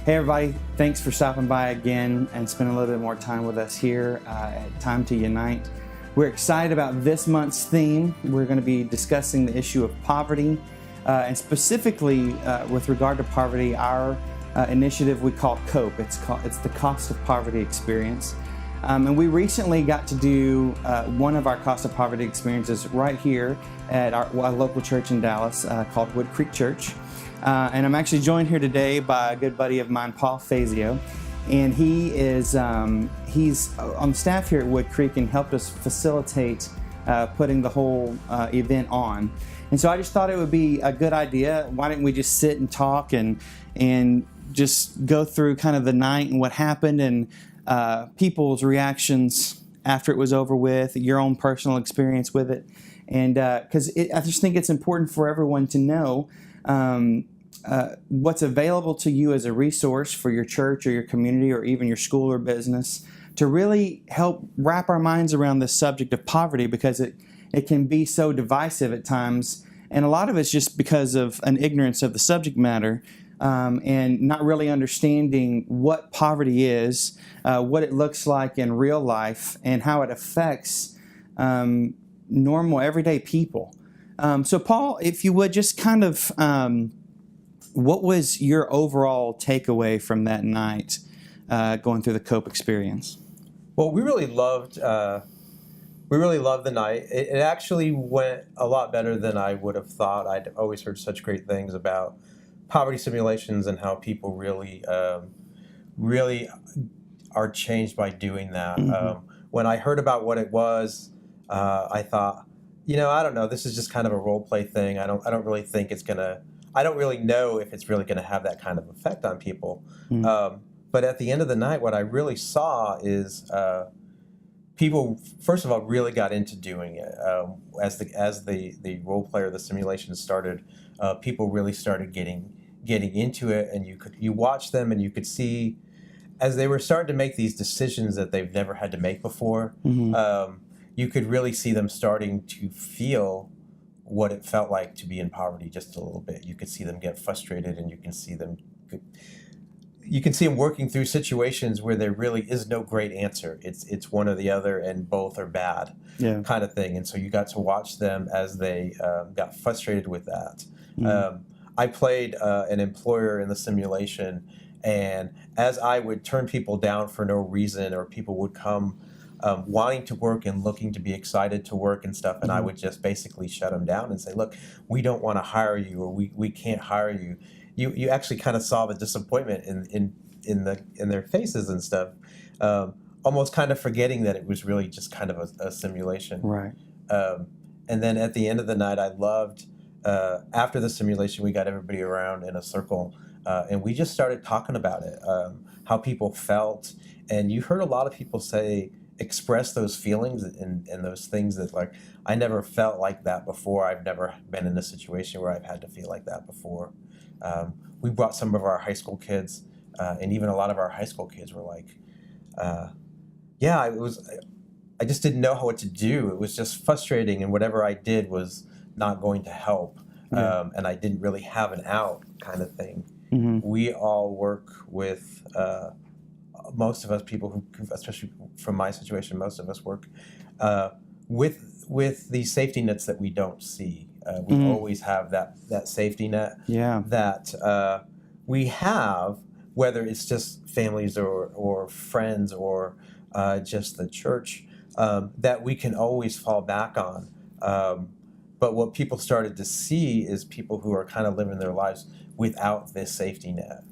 Hey everybody, thanks for stopping by again and spending a little bit more time with us here at Time to Unite. We're excited about this month's theme. We're going to be discussing the issue of poverty, and specifically with regard to poverty, our initiative we call C.O.P.E. It's the Cost of Poverty Experience. And we recently got to do one of our Cost of Poverty experiences right here at our local church in Dallas called Wood Creek Church. And I'm actually joined here today by a good buddy of mine, Paul Fazio, and he's on the staff here at Wood Creek and helped us facilitate putting the whole event on. And so I just thought it would be a good idea. Why didn't we just sit and talk and just go through kind of the night and what happened and people's reactions after it was over with, your own personal experience with it, and because I just think it's important for everyone to know what's available to you as a resource for your church or your community or even your school or business to really help wrap our minds around this subject of poverty, because it can be so divisive at times, and a lot of it's just because of an ignorance of the subject matter and not really understanding what poverty is, what it looks like in real life, and how it affects normal everyday people. So Paul, if you would just kind of what was your overall takeaway from that night going through the C.O.P.E. experience? Well, we really loved the night. It actually went a lot better than I would have thought. I'd always heard such great things about poverty simulations and how people really are changed by doing that. Mm-hmm. When I heard about what it was, I thought, I don't know. This is just kind of a role play thing. I don't really think it's gonna. I don't really know if it's really going to have that kind of effect on people. Mm-hmm. But at the end of the night, what I really saw is people, first of all, really got into doing it. As the role player, the simulation started, people really started getting into it, and you watch them, and you could see as they were starting to make these decisions that they've never had to make before. Mm-hmm. You could really see them starting to feel what it felt like to be in poverty just a little bit. You could see them get frustrated, and you can see them working through situations where there really is no great answer. It's one or the other, and both are bad, kind of thing. And so you got to watch them as they got frustrated with that. Mm-hmm. I played an employer in the simulation, and as I would turn people down for no reason, or people would come wanting to work and looking to be excited to work and stuff, and I would just basically shut them down and say, look, we don't want to hire you, or we can't hire you. You actually kind of saw the disappointment in their faces and stuff, almost kind of forgetting that it was really just kind of a simulation. Right. And then at the end of the night, I loved, after the simulation, we got everybody around in a circle, and we just started talking about it, how people felt. And you heard a lot of people express those feelings and those things that, like, I never felt like that before. I've never been in a situation where I've had to feel like that before. We brought some of our high school kids, and even a lot of our high school kids were like, I just didn't know what to do. It was just frustrating, and whatever I did was not going to help. And I didn't really have an out, kind of thing. Mm-hmm. We all work with most of us people who, especially from my situation, most of us work with these safety nets that we don't see. We always have that safety net that we have, whether it's just families or friends or just the church, that we can always fall back on. But what people started to see is people who are kind of living their lives without this safety net.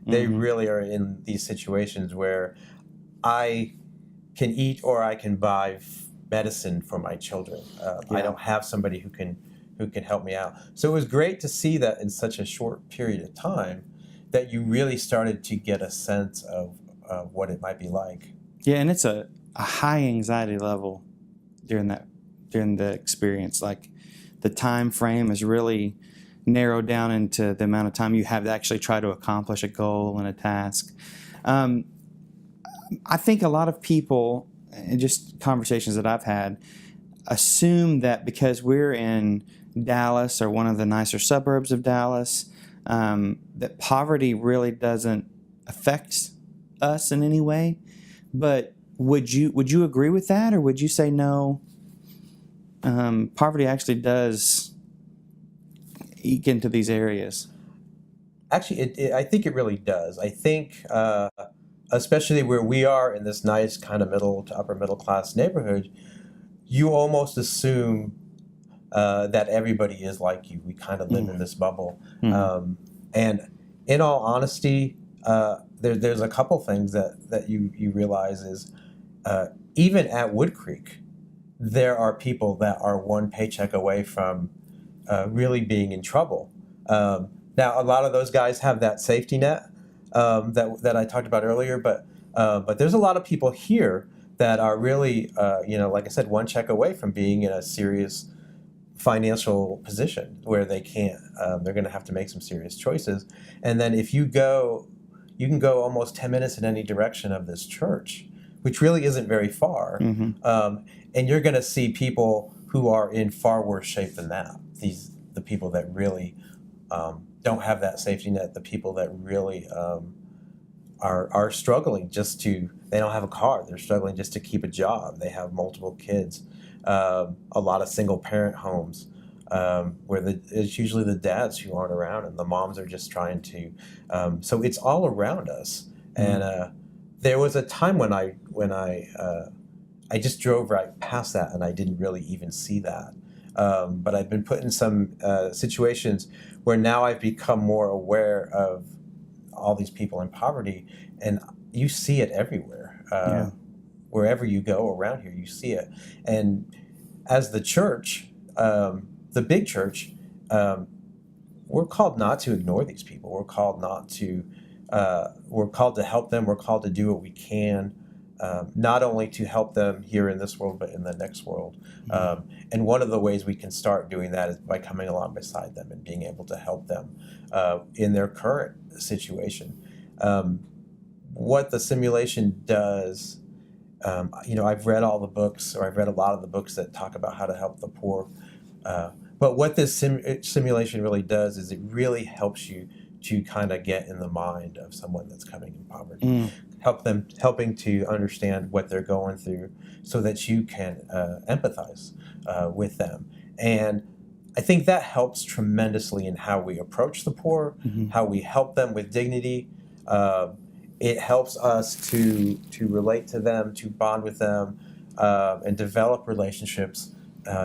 They really are in these situations where I can eat or I can buy medicine for my children. I don't have somebody who can help me out. So it was great to see that in such a short period of time that you really started to get a sense of what it might be like. Yeah, and it's a high anxiety level during the experience. Like, the time frame is really narrowed down into the amount of time you have to actually try to accomplish a goal and a task. I think a lot of people, and just conversations that I've had, assume that because we're in Dallas or one of the nicer suburbs of Dallas, that poverty really doesn't affects us in any way. But would you agree with that, or would you say no? Poverty actually does eke into these areas. Actually, I think it really does. I think, especially where we are in this nice kind of middle to upper middle class neighborhood, you almost assume that everybody is like you. We kind of live in this bubble. And in all honesty, there's a couple things that you realize is even at Wood Creek, there are people that are one paycheck away from really being in trouble. Now, a lot of those guys have that safety net that I talked about earlier, but there's a lot of people here that are really, like I said, one check away from being in a serious financial position where they can't. They're going to have to make some serious choices. And then if you can go almost 10 minutes in any direction of this church, which really isn't very far, and you're going to see people who are in far worse shape than that. The people that really don't have that safety net, the people that really are struggling they don't have a car, they're struggling just to keep a job, they have multiple kids, a lot of single parent homes where it's usually the dads who aren't around and the moms are just trying to, so it's all around us. And there was a time when I just drove right past that and I didn't really even see that. But I've been put in some situations where now I've become more aware of all these people in poverty, and you see it everywhere. Wherever you go around here, you see it. And as the church, the big church, we're called not to ignore these people. We're called we're called to help them. We're called to do what we can. Not only to help them here in this world, but in the next world. And one of the ways we can start doing that is by coming along beside them and being able to help them in their current situation. What the simulation does, I've read all the books, or I've read a lot of the books that talk about how to help the poor. But what this simulation really does is it really helps you to kind of get in the mind of someone that's coming in poverty. Helping to understand what they're going through so that you can empathize with them. And I think that helps tremendously in how we approach the poor, how we help them with dignity. It helps us to relate to them, to bond with them, and develop relationships,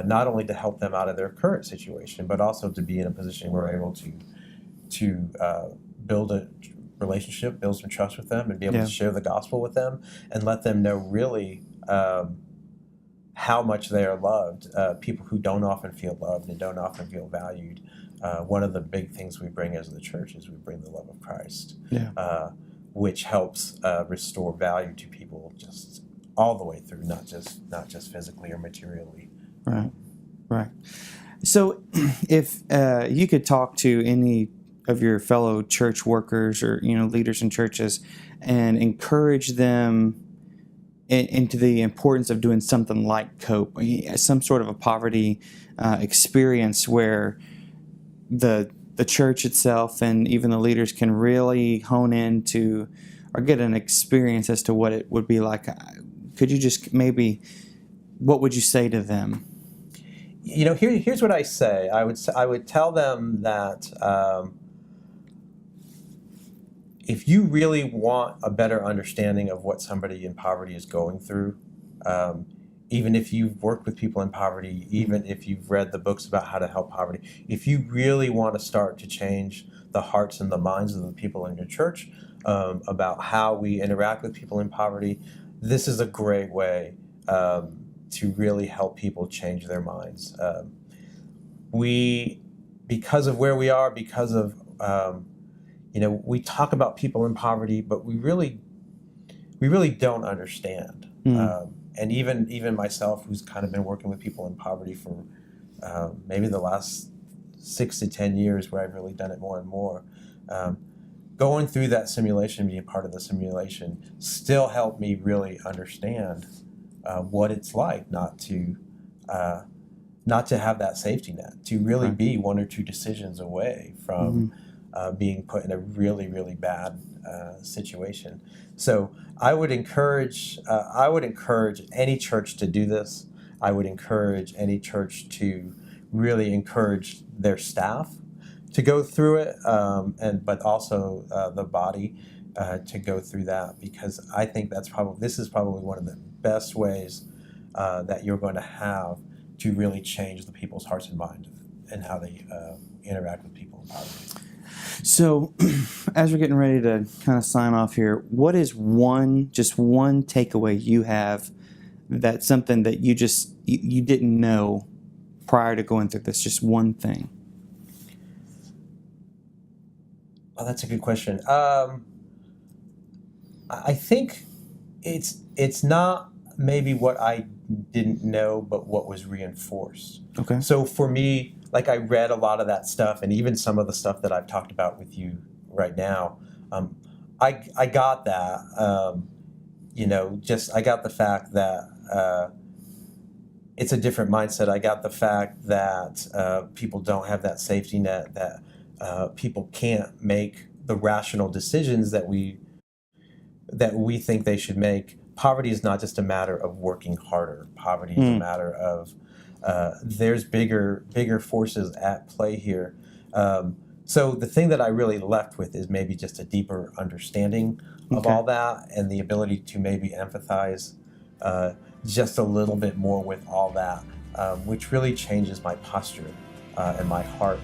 not only to help them out of their current situation, but also to be in a position where we're able to build a relationship, build some trust with them, and be able to share the gospel with them and let them know really how much they are loved. People who don't often feel loved and don't often feel valued. One of the big things we bring as the church is we bring the love of Christ, which helps restore value to people just all the way through, not just physically or materially. Right. So if you could talk to any of your fellow church workers or leaders in churches and encourage them into the importance of doing something like C.O.P.E, some sort of a poverty experience where the church itself and even the leaders can really hone into or get an experience as to what it would be like, could you just what would you say to them? Here's what I say. I would tell them that if you really want a better understanding of what somebody in poverty is going through, even if you've worked with people in poverty, even if you've read the books about how to help poverty, if you really want to start to change the hearts and the minds of the people in your church about how we interact with people in poverty, this is a great way to really help people change their minds. Because of where we are, because of we talk about people in poverty, but we really don't understand. And even myself, who's kind of been working with people in poverty for maybe the last 6 to 10 years, where I've really done it more and more, going through that simulation, being a part of the simulation, still helped me really understand what it's like not to have that safety net, to really be one or two decisions away from being put in a really, really bad situation. So I would encourage any church to do this. I would encourage any church to really encourage their staff to go through it, but also the body to go through that, because I think this is probably one of the best ways that you're going to have to really change the people's hearts and minds and how they interact with people in poverty. So, as we're getting ready to kind of sign off here, what is just one takeaway you have, that's something that you didn't know prior to going through this? Just one thing. Oh, that's a good question. I think it's not maybe what I didn't know, but what was reinforced. Okay. So for me, like, I read a lot of that stuff, and even some of the stuff that I've talked about with you right now, I got that. I got the fact that it's a different mindset. I got the fact that people don't have that safety net, that people can't make the rational decisions that we think they should make. Poverty is not just a matter of working harder. Poverty is a matter of there's bigger forces at play here. So the thing that I really left with is maybe just a deeper understanding of all that, and the ability to maybe empathize just a little bit more with all that, which really changes my posture and my heart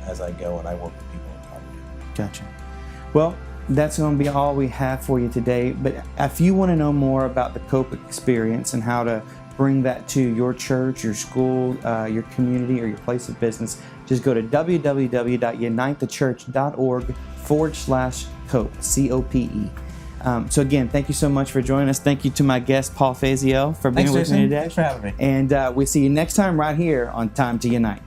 as I go and I work with people in poverty. Gotcha. Well, that's going to be all we have for you today. But if you want to know more about the C.O.P.E experience and how to bring that to your church, your school, your community, or your place of business, just go to www.unitethechurch.org/COPE, C-O-P-E. So again, thank you so much for joining us. Thank you to my guest, Paul Fazio, for being with me today. Thanks for having me. And we'll see you next time right here on Time to Unite.